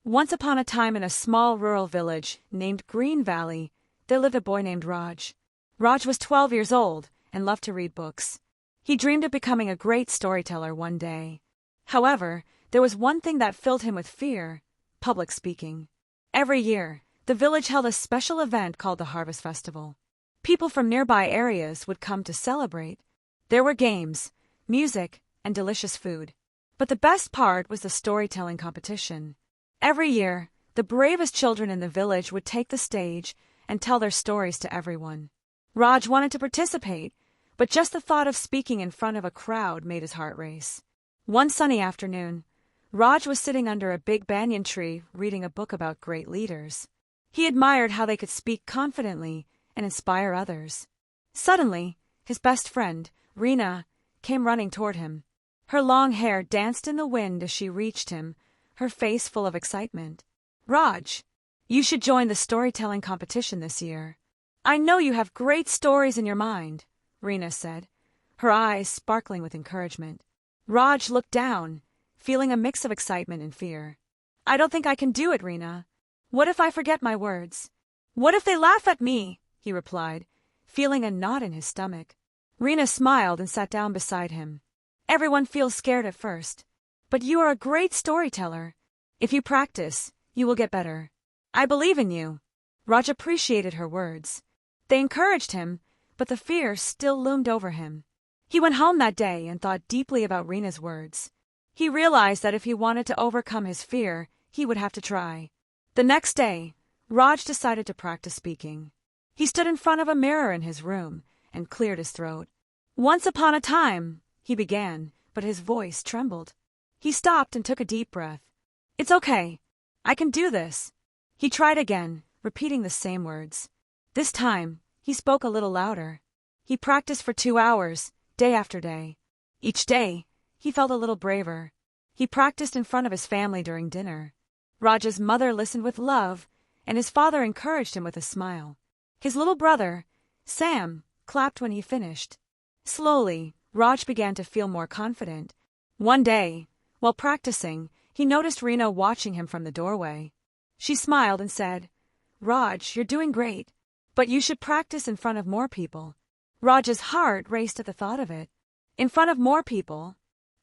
Once upon a time in a small rural village named Green Valley, there lived a boy named Raj. Raj was 12 years old and loved to read books. He dreamed of becoming a great storyteller one day. However, there was one thing that filled him with fear: public speaking. Every year, the village held a special event called the Harvest Festival. People from nearby areas would come to celebrate. There were games, music, and delicious food. But the best part was the storytelling competition. Every year, the bravest children in the village would take the stage and tell their stories to everyone. Raj wanted to participate, but just the thought of speaking in front of a crowd made his heart race. One sunny afternoon, Raj was sitting under a big banyan tree reading a book about great leaders. He admired how they could speak confidently and inspire others. Suddenly, his best friend, Reena, came running toward him. Her long hair danced in the wind as she reached him, her face full of excitement. "Raj, you should join the storytelling competition this year. I know you have great stories in your mind," Reena said, her eyes sparkling with encouragement. Raj looked down, feeling a mix of excitement and fear. "I don't think I can do it, Reena. What if I forget my words? What if they laugh at me?" he replied, feeling a knot in his stomach. Reena smiled and sat down beside him. "Everyone feels scared at first, but you are a great storyteller. If you practice, you will get better. I believe in you." Raj appreciated her words. They encouraged him, but the fear still loomed over him. He went home that day and thought deeply about Reena's words. He realized that if he wanted to overcome his fear, he would have to try. The next day, Raj decided to practice speaking. He stood in front of a mirror in his room and cleared his throat. "Once upon a time," he began, but his voice trembled. He stopped and took a deep breath. "It's okay. I can do this." He tried again, repeating the same words. This time, he spoke a little louder. He practiced for 2 hours, day after day. Each day, he felt a little braver. He practiced in front of his family during dinner. Raj's mother listened with love, and his father encouraged him with a smile. His little brother, Sam, clapped when he finished. Slowly, Raj began to feel more confident. One day, while practicing, he noticed Reena watching him from the doorway. She smiled and said, "Raj, you're doing great, but you should practice in front of more people." Raj's heart raced at the thought of it. "In front of more people?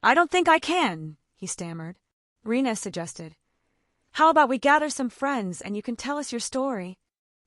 I don't think I can," he stammered. Reena suggested, "How about we gather some friends and you can tell us your story?"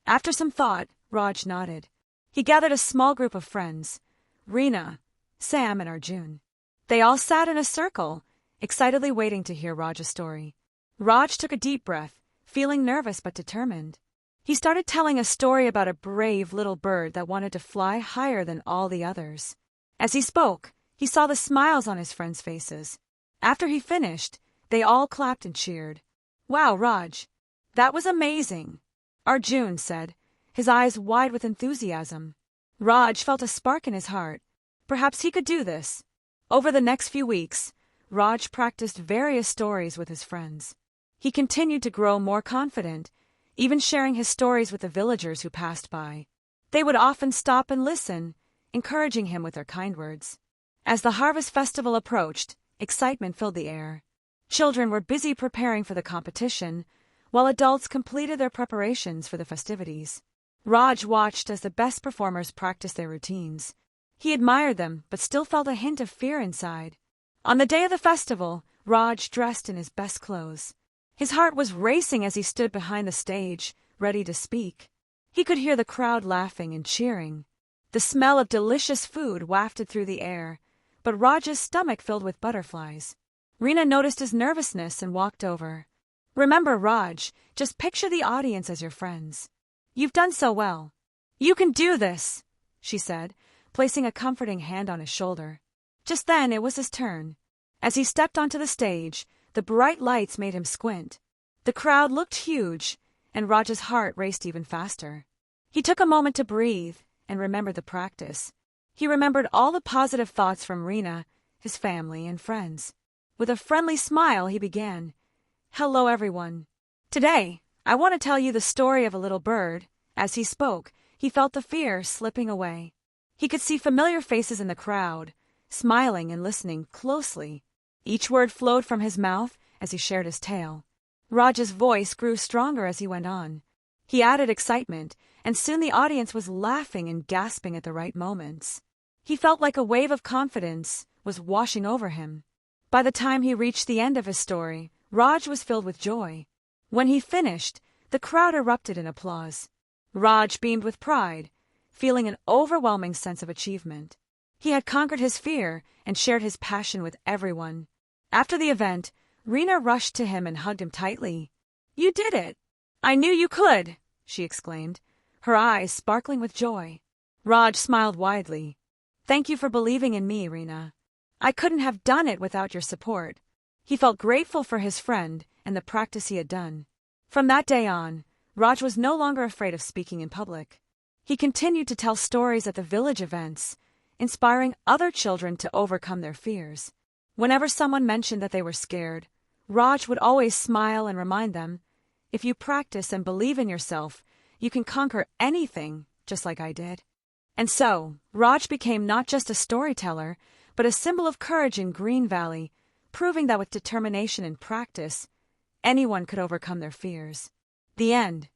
After some thought, Raj nodded. He gathered a small group of friends: Reena, Sam, and Arjun. They all sat in a circle, excitedly waiting to hear Raj's story. Raj took a deep breath, feeling nervous but determined. He started telling a story about a brave little bird that wanted to fly higher than all the others. As he spoke, he saw the smiles on his friends' faces. After he finished, they all clapped and cheered. "Wow, Raj, that was amazing," Arjun said, his eyes wide with enthusiasm. Raj felt a spark in his heart. Perhaps he could do this. Over the next few weeks, Raj practiced various stories with his friends. He continued to grow more confident, even sharing his stories with the villagers who passed by. They would often stop and listen, encouraging him with their kind words. As the harvest festival approached, excitement filled the air. Children were busy preparing for the competition, while adults completed their preparations for the festivities. Raj watched as the best performers practiced their routines. He admired them, but still felt a hint of fear inside. On the day of the festival, Raj dressed in his best clothes. His heart was racing as he stood behind the stage, ready to speak. He could hear the crowd laughing and cheering. The smell of delicious food wafted through the air, but Raj's stomach filled with butterflies. Reena noticed his nervousness and walked over. "Remember, Raj, just picture the audience as your friends. You've done so well. You can do this," she said, placing a comforting hand on his shoulder. Just then it was his turn. As he stepped onto the stage, the bright lights made him squint. The crowd looked huge, and Raj's heart raced even faster. He took a moment to breathe and remember the practice. He remembered all the positive thoughts from Reena, his family, and friends. With a friendly smile, he began, "Hello, everyone. Today, I want to tell you the story of a little bird." As he spoke, he felt the fear slipping away. He could see familiar faces in the crowd, smiling and listening closely. Each word flowed from his mouth as he shared his tale. Raj's voice grew stronger as he went on. He added excitement, and soon the audience was laughing and gasping at the right moments. He felt like a wave of confidence was washing over him. By the time he reached the end of his story, Raj was filled with joy. When he finished, the crowd erupted in applause. Raj beamed with pride, feeling an overwhelming sense of achievement. He had conquered his fear and shared his passion with everyone. After the event, Reena rushed to him and hugged him tightly. "You did it! I knew you could!" she exclaimed, her eyes sparkling with joy. Raj smiled widely. "Thank you for believing in me, Reena. I couldn't have done it without your support." He felt grateful for his friend and the practice he had done. From that day on, Raj was no longer afraid of speaking in public. He continued to tell stories at the village events, inspiring other children to overcome their fears. Whenever someone mentioned that they were scared, Raj would always smile and remind them, "If you practice and believe in yourself, you can conquer anything, just like I did." And so, Raj became not just a storyteller, but a symbol of courage in Green Valley, proving that with determination and practice, anyone could overcome their fears. The end.